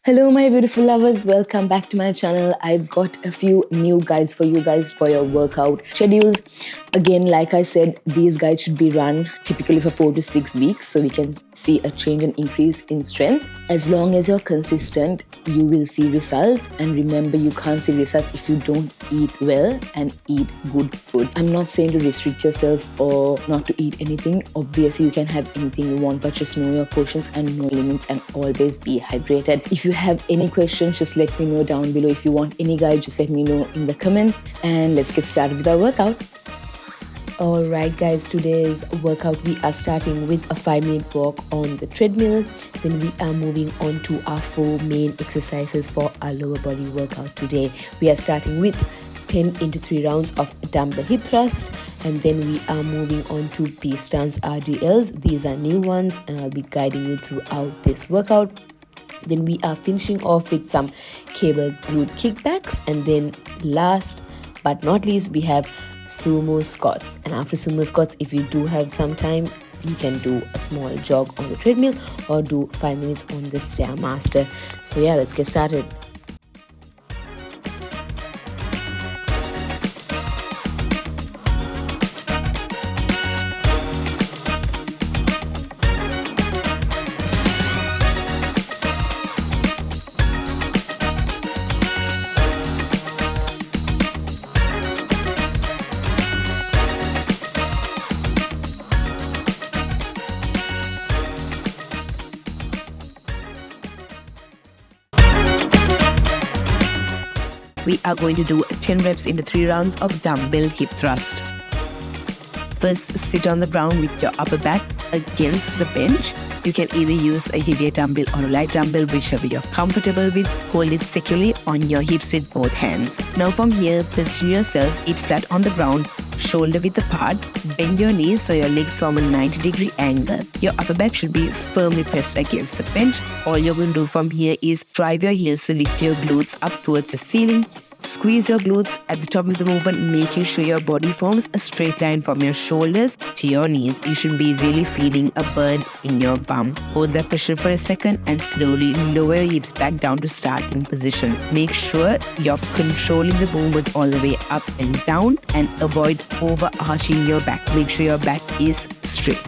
Hello, my beautiful lovers. Welcome back to my channel. I've got a few new guides for you guys for your workout schedules. Again, like I said, these guides should be run typically for 4 to 6 weeks so we can see a change and increase in strength. As long as you're consistent, you will see results. And remember, you can't see results if you don't eat well and eat good food. I'm not saying to restrict yourself or not to eat anything. Obviously, you can have anything you want, but just know your portions and know limits and always be hydrated. If you have any questions, just let me know down below. If you want any guide, just let me know in the comments. And let's get started with our workout. Alright guys, today's workout we are starting with a 5-minute walk on the treadmill. Then we are moving on to our 4 main exercises for our lower body workout today. We are starting with 10 into 3 rounds of dumbbell hip thrust, and then we are moving on to B stance RDLs. These are new ones and I'll be guiding you throughout this workout. Then we are finishing off with some cable glute kickbacks, and then last but not least we have Sumo Squats. And after Sumo Squats, if you do have some time, you can do a small jog on the treadmill or do 5 minutes on the Stairmaster. So yeah, let's get started. We are going to do 10 reps into 3 rounds of dumbbell hip thrust. First, sit on the ground with your upper back against the bench. You can either use a heavier dumbbell or a light dumbbell, whichever you're comfortable with. Hold it securely on your hips with both hands. Now from here, position yourself, eat flat on the ground, shoulder width apart, bend your knees so your legs form a 90-degree angle. Your upper back should be firmly pressed against the bench. All you're going to do from here is drive your heels to lift your glutes up towards the ceiling. Squeeze your glutes at the top of the movement, making sure your body forms a straight line from your shoulders to your knees. You should be really feeling a burn in your bum. Hold that pressure for a second and slowly lower your hips back down to starting position. Make sure you're controlling the movement all the way up and down and avoid overarching your back. Make sure your back is straight.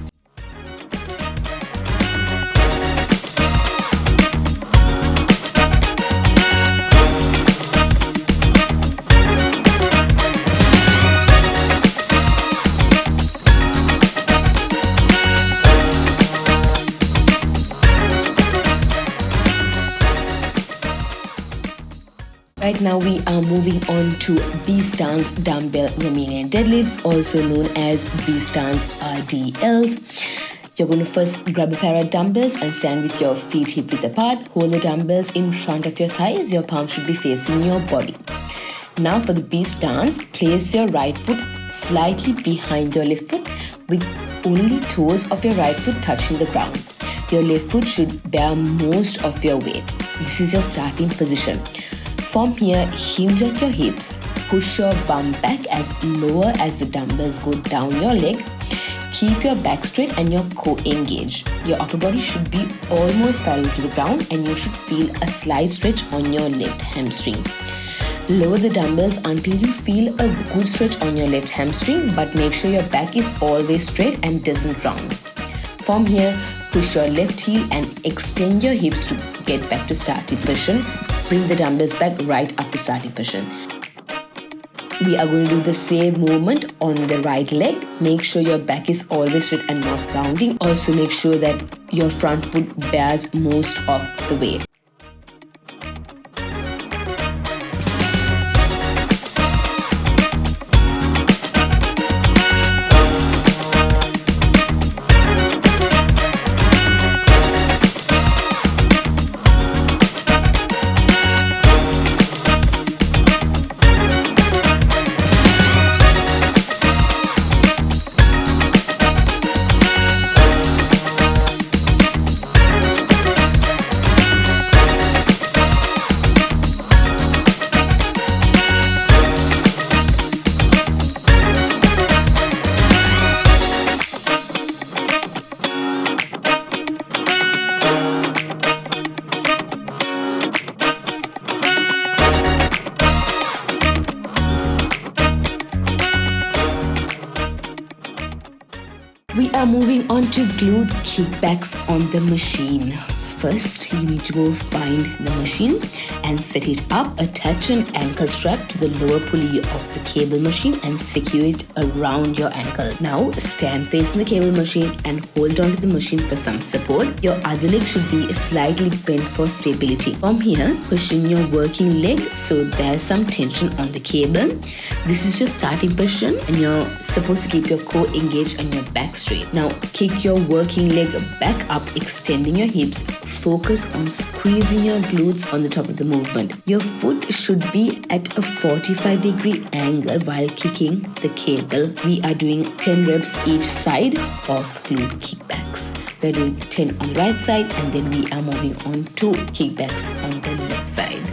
Right now we are moving on to B stance dumbbell Romanian deadlifts, also known as B stance RDLs. You're going to first grab a pair of dumbbells and stand with your feet hip width apart. Hold the dumbbells in front of your thighs. Your palms should be facing your body. Now for the B stance, place your right foot slightly behind your left foot with only toes of your right foot touching the ground. Your left foot should bear most of your weight. This is your starting position. From here, hinge at your hips, push your bum back as lower as the dumbbells go down your leg. Keep your back straight and your core engaged. Your upper body should be almost parallel to the ground and you should feel a slight stretch on your left hamstring. Lower the dumbbells until you feel a good stretch on your left hamstring, but make sure your back is always straight and doesn't round. From here, push your left heel and extend your hips to get back to starting position. Bring the dumbbells back right up to starting position. We are going to do the same movement on the right leg. Make sure your back is always straight and not rounding. Also make sure that your front foot bears most of the weight. moving on to glute kickbacks on the machine. First, you need to go find the machine and set it up. Attach an ankle strap to the lower pulley of the cable machine and secure it around your ankle. Now, stand facing the cable machine and hold on to the machine for some support. Your other leg should be slightly bent for stability. From here, push in your working leg so there's some tension on the cable. This is your starting position and you're supposed to keep your core engaged and your back straight. Now, kick your working leg back up, extending your hips. Focus on squeezing your glutes on the top of the movement. Your foot should be at a 45-degree angle while kicking the cable. We are doing 10 reps each side of glute kickbacks. We're doing 10 on the right side and then we are moving on to kickbacks on the left side.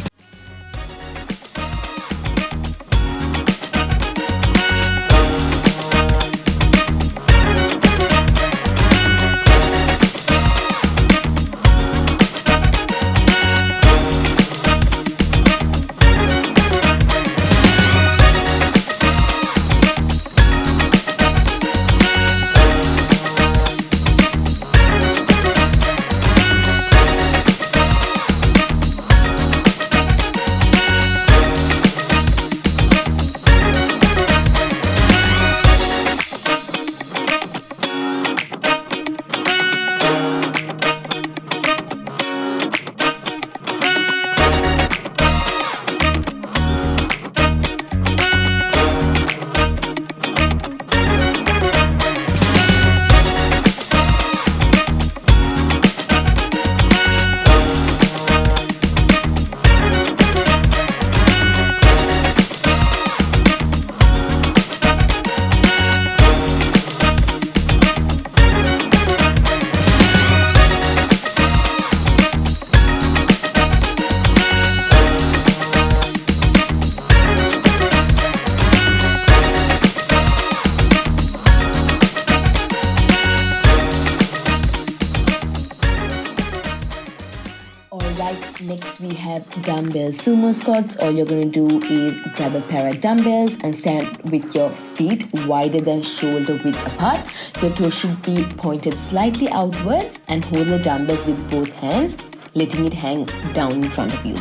Next we have dumbbell sumo squats. All you're going to do is grab a pair of dumbbells and stand with your feet wider than shoulder width apart. Your toes should be pointed slightly outwards and hold the dumbbells with both hands, letting it hang down in front of you.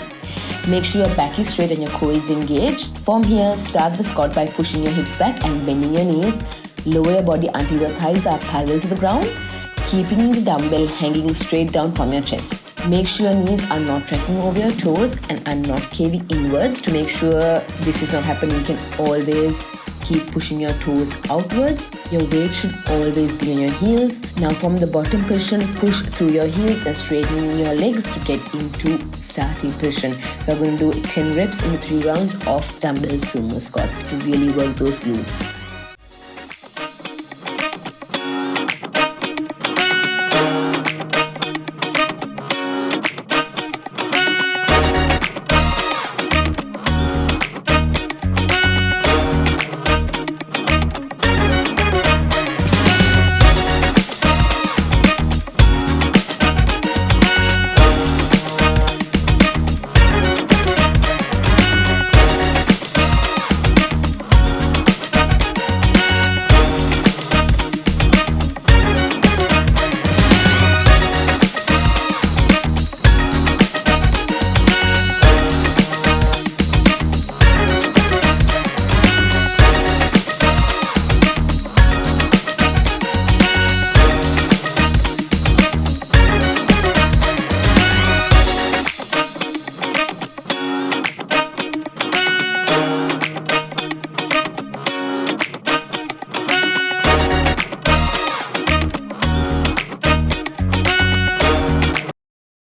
Make sure your back is straight and your core is engaged. From here, start the squat by pushing your hips back and bending your knees. Lower your body until your thighs are parallel to the ground, keeping the dumbbell hanging straight down from your chest. Make sure your knees are not tracking over your toes and are not caving inwards. To make sure this is not happening, you can always keep pushing your toes outwards. Your weight should always be on your heels. Now from the bottom position, push through your heels and straighten your legs to get into starting position. We're going to do 10 reps in the 3 rounds of dumbbell sumo squats to really work those glutes.